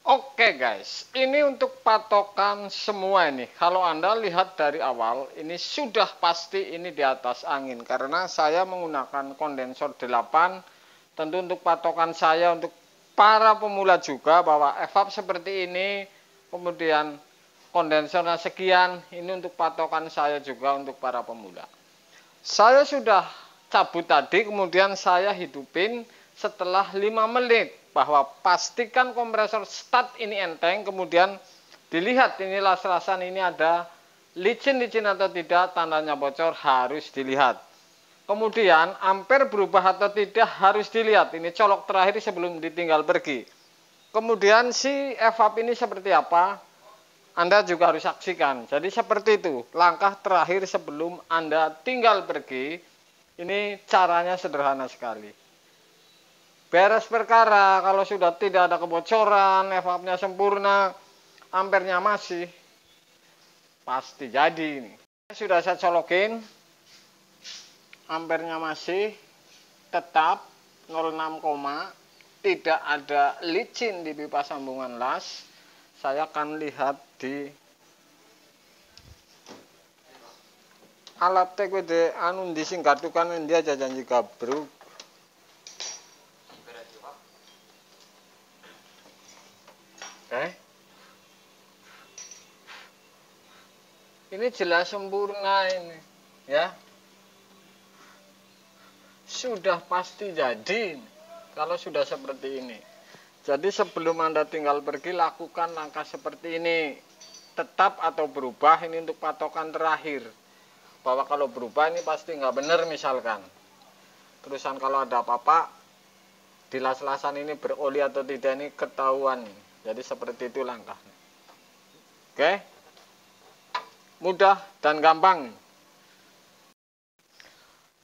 Oke guys, ini untuk patokan semua ini. Kalau Anda lihat dari awal, ini sudah pasti ini di atas angin. Karena saya menggunakan kondensor 8. Tentu untuk patokan saya, untuk para pemula juga, bahwa evap seperti ini, kemudian kondensornya sekian, ini untuk patokan saya juga untuk para pemula. Saya sudah cabut tadi, kemudian saya hidupin setelah 5 menit, bahwa pastikan kompresor start ini enteng, kemudian dilihat ini las-lasan ini ada licin-licin atau tidak, tandanya bocor harus dilihat. Kemudian ampere berubah atau tidak harus dilihat, ini colok terakhir sebelum ditinggal pergi. Kemudian si evap ini seperti apa, Anda juga harus saksikan. Jadi seperti itu, langkah terakhir sebelum Anda tinggal pergi. Ini caranya sederhana sekali. Beres perkara, kalau sudah tidak ada kebocoran, evapnya sempurna, ampernya masih, pasti jadi ini. Sudah saya colokin, ampernya masih tetap 06, tidak ada licin di pipa sambungan las. Saya akan lihat di alat TQD anu disingkatukan dia janji gabruk. Ini jelas sempurna ini, ya. Sudah pasti jadi kalau sudah seperti ini. Jadi sebelum Anda tinggal pergi, lakukan langkah seperti ini. Tetap atau berubah, ini untuk patokan terakhir. Bahwa kalau berubah ini pasti nggak benar misalkan. Terusan kalau ada apa-apa, di las-lasan ini beroli atau tidak ini ketahuan. Jadi seperti itu langkahnya. Oke? Mudah dan gampang.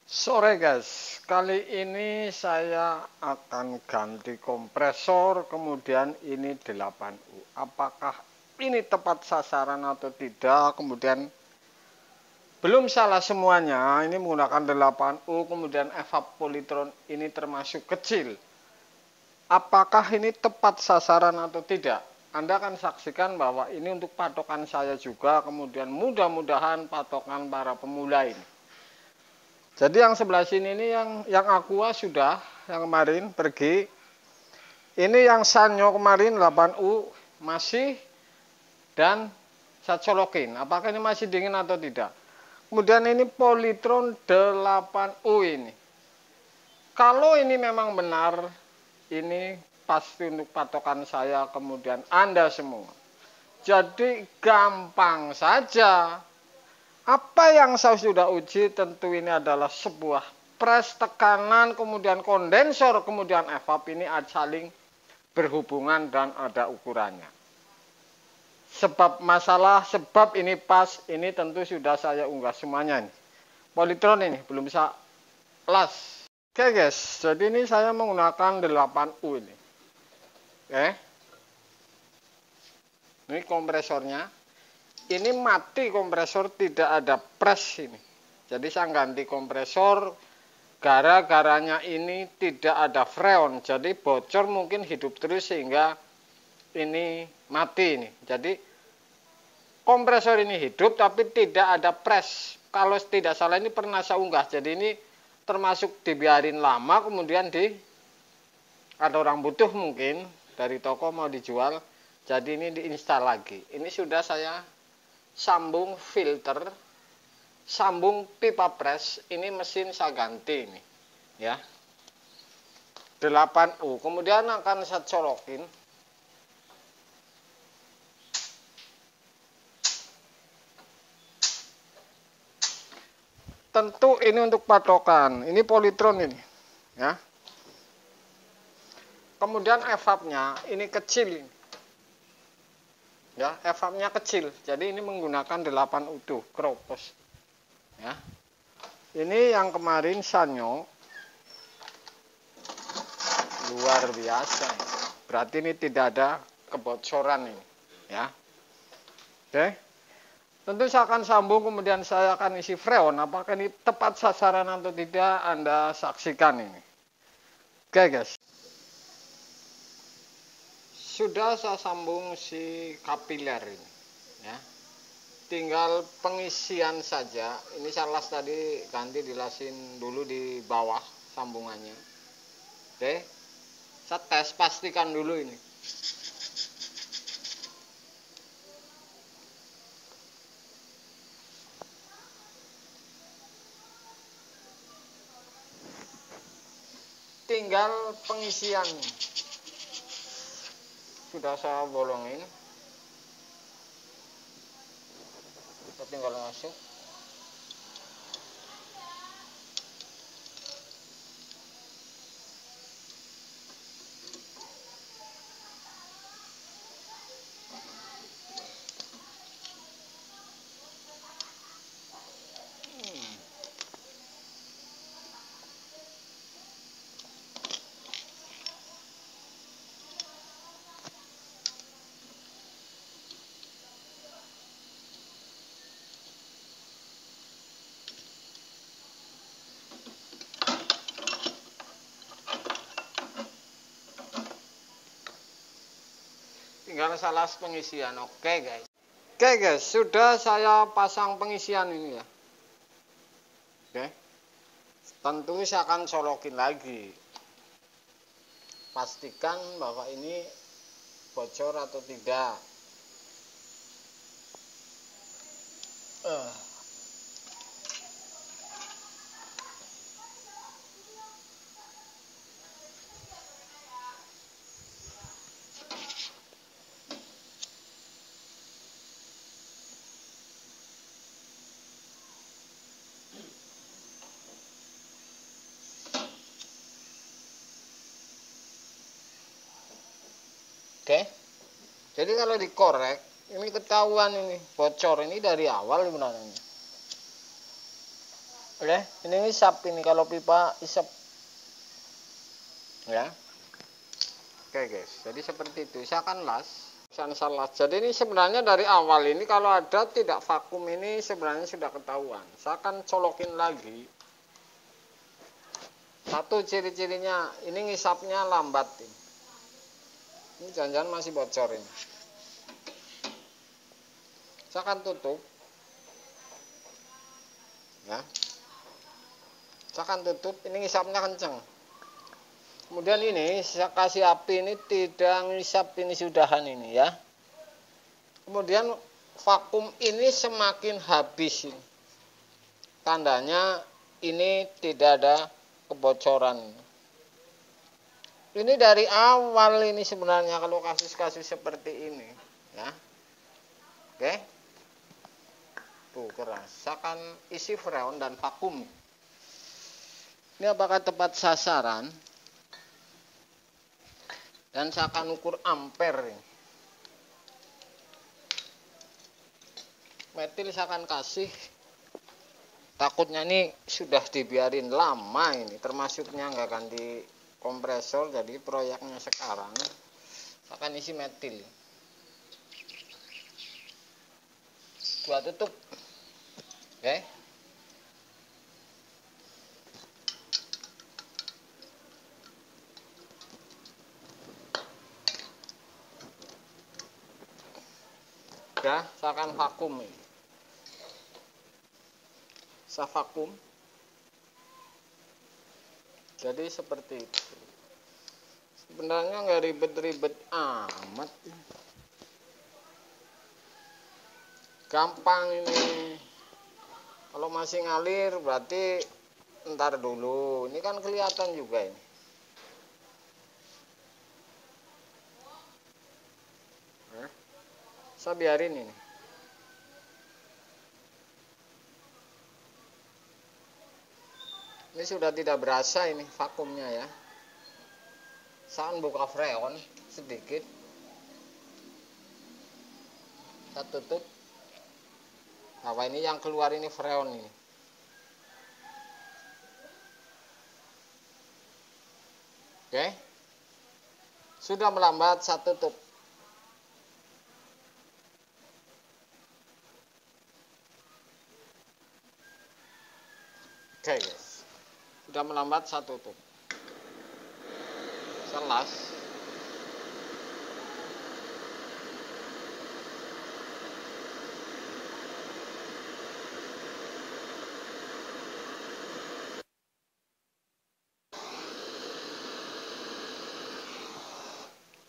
Sore guys, kali ini saya akan ganti kompresor, kemudian ini 8U. Apakah ini tepat sasaran atau tidak? Kemudian belum salah semuanya, ini menggunakan 8U, kemudian evap polytron ini termasuk kecil. Apakah ini tepat sasaran atau tidak? Anda akan saksikan bahwa ini untuk patokan saya juga, kemudian mudah-mudahan patokan para pemula ini. Jadi yang sebelah sini ini yang Aqua sudah, yang kemarin pergi. Ini yang Sanyo kemarin 8U masih, dan saya colokin. Apakah ini masih dingin atau tidak? Kemudian ini Polytron 8U ini. Kalau ini memang benar, ini pasti untuk patokan saya, kemudian Anda semua. Jadi gampang saja. Apa yang saya sudah uji, tentu ini adalah sebuah pres tekanan, kemudian kondensor, kemudian evap ini saling berhubungan dan ada ukurannya. Sebab masalah, sebab ini pas, ini tentu sudah saya unggah semuanya nih. Polytron ini belum bisa las. Oke guys, jadi ini saya menggunakan 8U ini. Oke. Ini kompresornya. Ini mati kompresor, tidak ada pres ini. Jadi saya ganti kompresor, gara-garanya ini tidak ada freon. Jadi bocor mungkin hidup terus sehingga ini mati ini. Jadi kompresor ini hidup tapi tidak ada pres. Kalau tidak salah ini pernah saya unggah. Jadi ini termasuk dibiarin lama, kemudian ada orang butuh mungkin dari toko mau dijual. Jadi ini diinstal lagi. Ini sudah saya sambung filter, sambung pipa pres. Ini mesin saya ganti ini, ya. 8U. Kemudian akan saya colokin. Tentu ini untuk patokan. Ini polytron ini, ya. Kemudian evapnya ini kecil ini. Ya, evapnya kecil. Jadi ini menggunakan 8U tuh, kropos. Ya. Ini yang kemarin Sanyo. Luar biasa. Berarti ini tidak ada kebocoran ini, ya. Oke. Tentu saya akan sambung, kemudian saya akan isi freon. Apakah ini tepat sasaran atau tidak, Anda saksikan ini. Oke guys. sudah saya sambung si kapiler ini ya, tinggal pengisian saja. Ini saya las tadi, ganti dilasin dulu di bawah sambungannya. Oke, saya tes, pastikan dulu ini. Tinggal pengisian, sudah saya bolongin, kita tinggal masuk. Tinggal salas pengisian. Oke guys, sudah saya pasang pengisian ini ya. Oke, tentu saya akan colokin lagi, pastikan bahwa ini bocor atau tidak. Oke, jadi kalau dikorek ini ketahuan ini bocor ini dari awal sebenarnya. Oke, ini isap ini kalau pipa isap ya. Oke guys, jadi seperti itu. Saya akan las, jadi ini sebenarnya dari awal ini kalau ada tidak vakum ini sebenarnya sudah ketahuan. Saya akan colokin lagi. Satu ciri-cirinya ini ngisapnya lambat ini. Ini jangan-jangan masih bocor ini. Saya akan tutup ya. Saya akan tutup, ini ngisapnya kenceng. Kemudian ini saya kasih api ini tidak ngisap ini sudahan ini ya. Kemudian vakum ini semakin habis ini. Tandanya ini tidak ada kebocoran. Ini dari awal ini sebenarnya kalau kasus-kasus seperti ini ya. Oke, tuh keras. Saya akan isi freon dan vakum. Ini apakah tepat sasaran? Dan saya akan ukur ampere. Metil saya akan kasih. Takutnya ini sudah dibiarin lama ini, termasuknya nggak ganti kompresor, jadi proyeknya sekarang saya akan isi metil. Gua tutup. Oke. Ya, saya akan vakum ini. Saya vakum. Jadi seperti itu. Sebenarnya nggak ribet-ribet amat. Gampang ini. Kalau masih ngalir berarti ntar dulu. Ini kan kelihatan juga ini. Saya biarin ini. Ini sudah tidak berasa ini vakumnya ya. Saya buka freon sedikit. Saya tutup. Nah, ini yang keluar ini freon ini. Oke. Sudah melambat, saya tutup. Oke guys. Sudah melambat, saya tutup. Selas.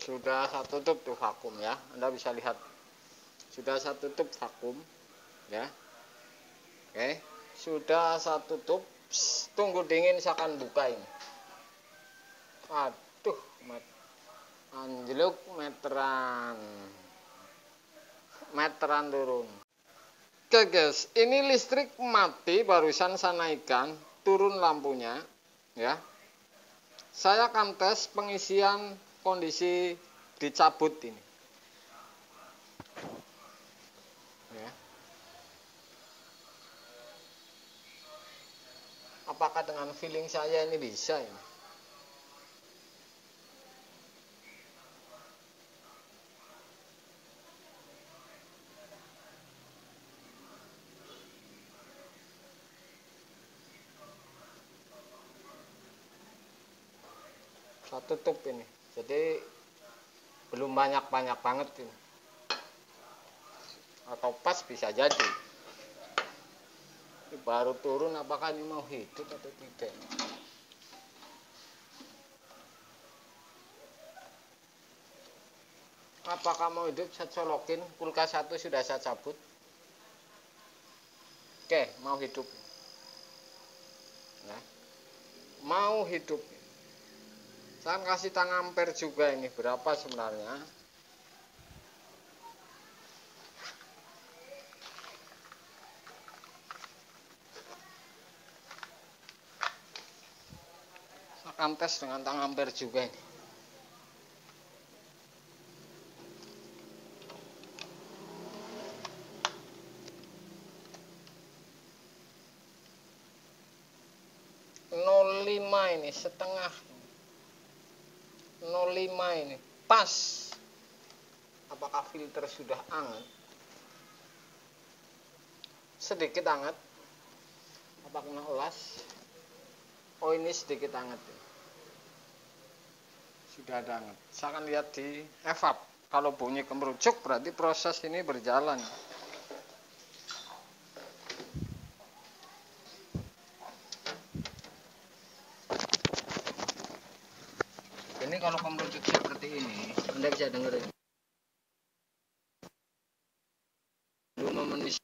Sudah saya tutup tuh vakum ya, Anda bisa lihat sudah saya tutup vakum ya. Oke, sudah saya tutup. Tunggu dingin, saya akan buka ini. Aduh, anjlok meteran turun. Oke guys, ini listrik mati, barusan saya naikkan, turun lampunya ya. Saya akan tes pengisian kondisi dicabut ini ya. Apakah dengan feeling saya ini bisa ya? Saya tutup ini, jadi belum banyak banget ini, atau pas bisa jadi ini baru turun. Apakah ini mau hidup atau tidak? Apakah mau hidup? Saya colokin, kulkas 1 sudah saya cabut. Oke, mau hidup ya. Mau hidup. Saya kasih tang ampere juga ini, berapa sebenarnya? Saya akan tes dengan tang ampere juga ini. Lima ini setengah, 05 ini pas. Apakah filter sudah hangat? Sedikit hangat. Apa kena elas? Oh, ini sedikit hangat. Sudah ada hangat. Saya akan lihat di evap. Kalau bunyi kemerucuk berarti proses ini berjalan. Ini kalau kemerucuk seperti ini, Anda bisa dengar ini. Memenuhi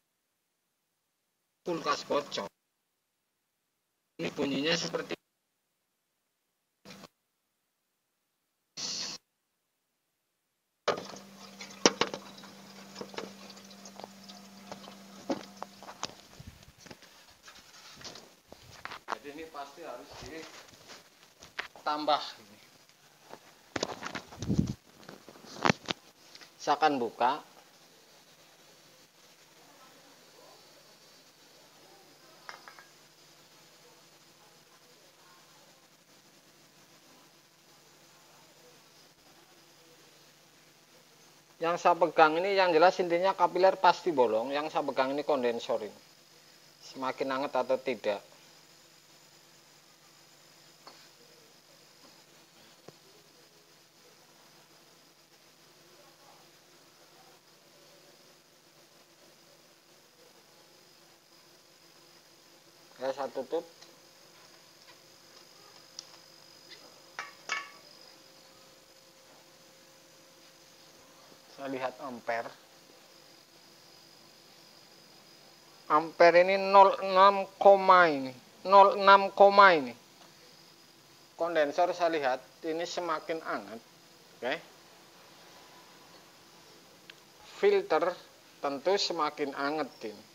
kulkas kocok. Ini bunyinya seperti jadi ini pasti harus ditambah. Saya akan buka. Yang saya pegang ini yang jelas intinya kapiler pasti bolong. Yang saya pegang ini kondensor ini. Semakin hangat atau tidak. Ya, saya tutup. Saya lihat ampere. Ampere ini 06, ini 06, ini. Kondensor saya lihat ini semakin hangat. Oke. Filter tentu semakin hangat ini.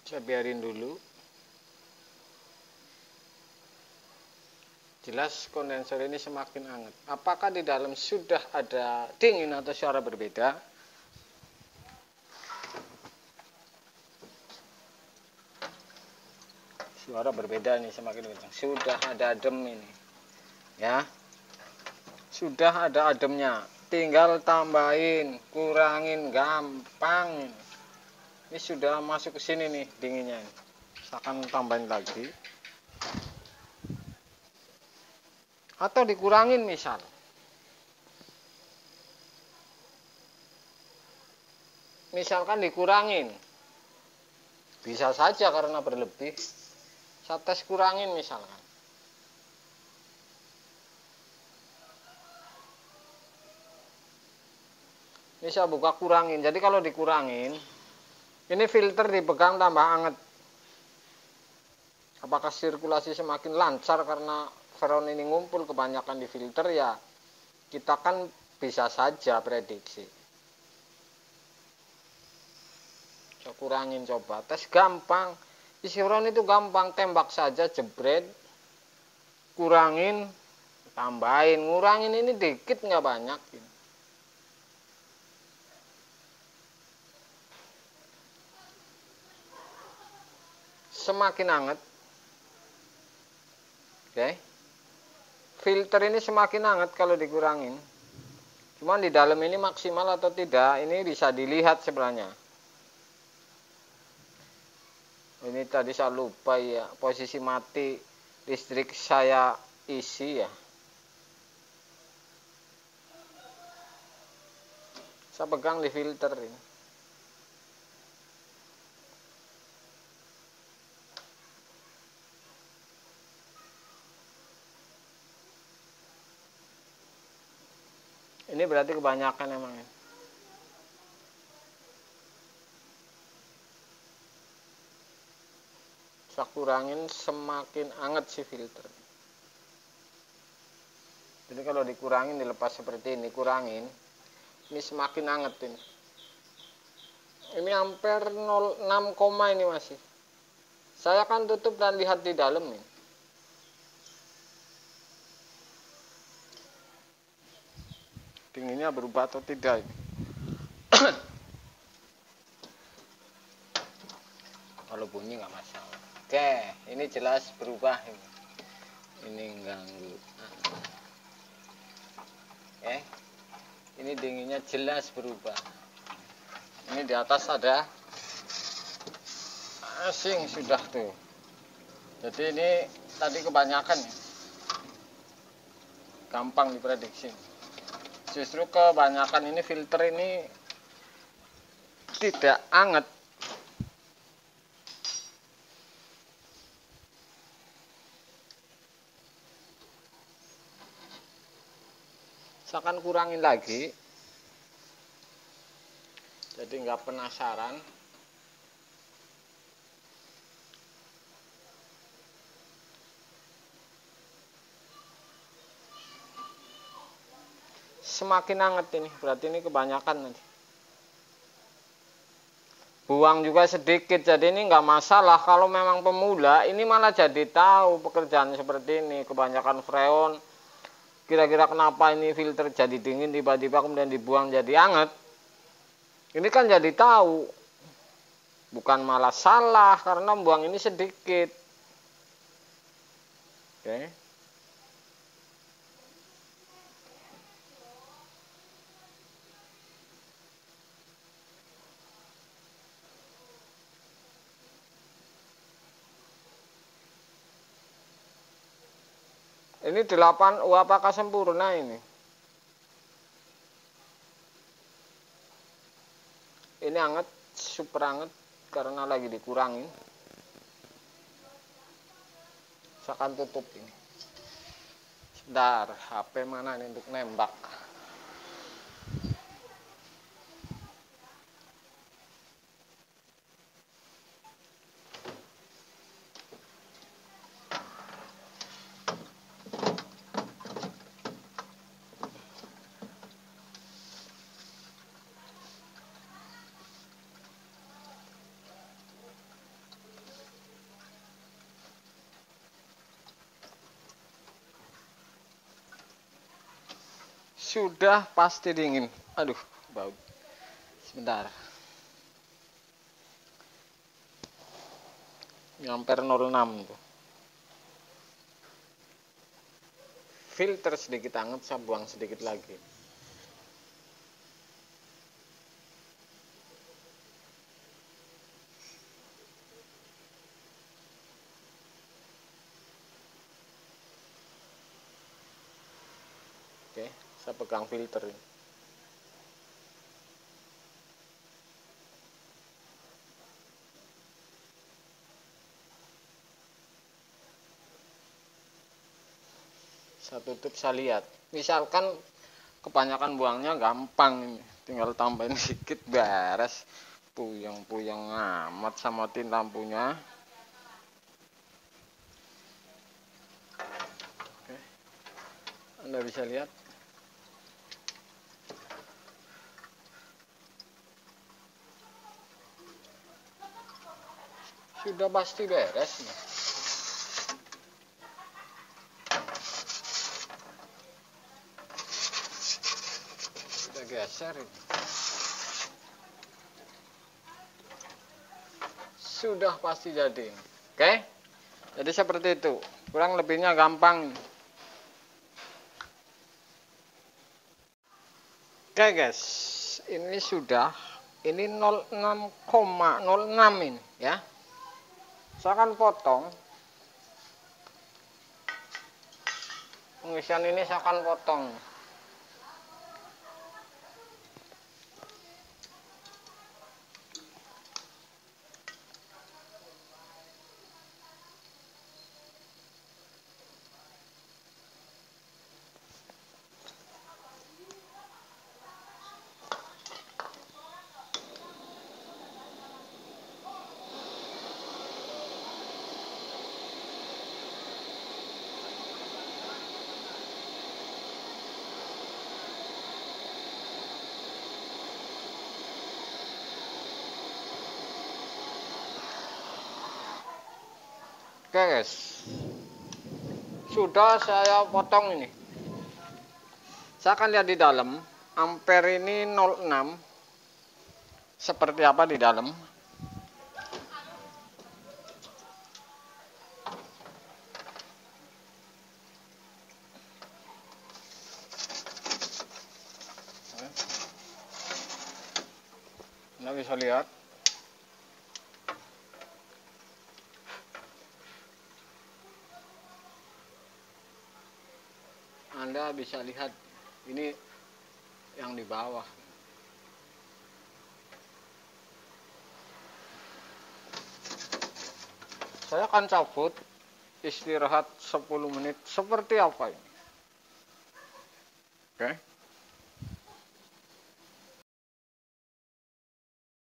Saya biarin dulu. Jelas kondensor ini semakin hangat. Apakah di dalam sudah ada dingin atau suara berbeda? Suara berbeda nih, semakin kencang. Sudah ada adem ini. Ya. Sudah ada ademnya. Tinggal tambahin, kurangin, gampang. Ini sudah masuk ke sini nih dinginnya. Saya akan tambahin lagi. Atau dikurangin misal. Misalkan dikurangin. Bisa saja karena berlebih. Saya tes kurangin misalkan. Ini saya buka kurangin. Jadi kalau dikurangin, ini filter dipegang tambah anget. Apakah sirkulasi semakin lancar karena freon ini ngumpul kebanyakan di filter? Ya kita kan bisa saja prediksi. Saya kurangin, coba tes, gampang. Isi freon itu gampang, tembak saja, jebret, kurangin, tambahin. Ngurangin ini dikit nggak banyak. Semakin hangat, oke, filter ini semakin hangat kalau dikurangin. Cuman di dalam ini maksimal atau tidak, ini bisa dilihat sebenarnya. Ini tadi saya lupa ya, posisi mati listrik saya isi ya. Saya pegang di filter ini. Ini berarti kebanyakan emang ya. Saya kurangin, semakin hangat si filter. Jadi kalau dikurangin, dilepas seperti ini, kurangin, ini semakin hangat ini. Ini ampere 0,6, ini masih. Saya akan tutup dan lihat di dalam nih. Dinginnya berubah atau tidak ini. Kalau bunyi nggak masalah. Oke, ini jelas berubah ini. Ini ganggu. Oke, ini dinginnya jelas berubah. Ini di atas ada asing sudah tuh. Jadi ini tadi kebanyakan ya. Gampang diprediksi. Justru kebanyakan ini filter ini tidak hangat. Saya akan kurangin lagi. Jadi nggak penasaran. Semakin hangat ini, berarti ini kebanyakan nanti. Buang juga sedikit, jadi ini nggak masalah. Kalau memang pemula, ini malah jadi tahu pekerjaan seperti ini. Kebanyakan freon, kira-kira kenapa ini filter jadi dingin, tiba-tiba kemudian dibuang jadi hangat. Ini kan jadi tahu. Bukan malah salah, karena buang ini sedikit. Oke. Ini 8U apakah sempurna ini? Ini hangat, super hangat karena lagi dikurangin. Saya akan tutup ini. Sebentar, HP mana ini untuk nembak? Sudah pasti dingin. Aduh, bau. Sebentar. Ini ampere 06 tuh. Filter sedikit hangat, saya buang sedikit lagi. Oke, saya pegang filter ini. Saya tutup, saya lihat. Misalkan kebanyakan buangnya gampang ini. tinggal tambahin sedikit beres. Puyeng-puyeng amat samatin lampunya. Oke. Anda bisa lihat sudah pasti beres nih. Kita geser ini. Sudah pasti jadi. Oke? Jadi seperti itu. Kurang lebihnya gampang. Oke guys, ini sudah. Ini 06,06 ini ya. Saya akan potong. Pengisian ini saya akan potong. Oke guys, sudah saya potong ini. Saya akan lihat di dalam ampere ini 06 seperti apa di dalam. Anda bisa lihat. Anda bisa lihat ini yang di bawah. Saya akan cabut, istirahat 10 menit seperti apa ini. Oke.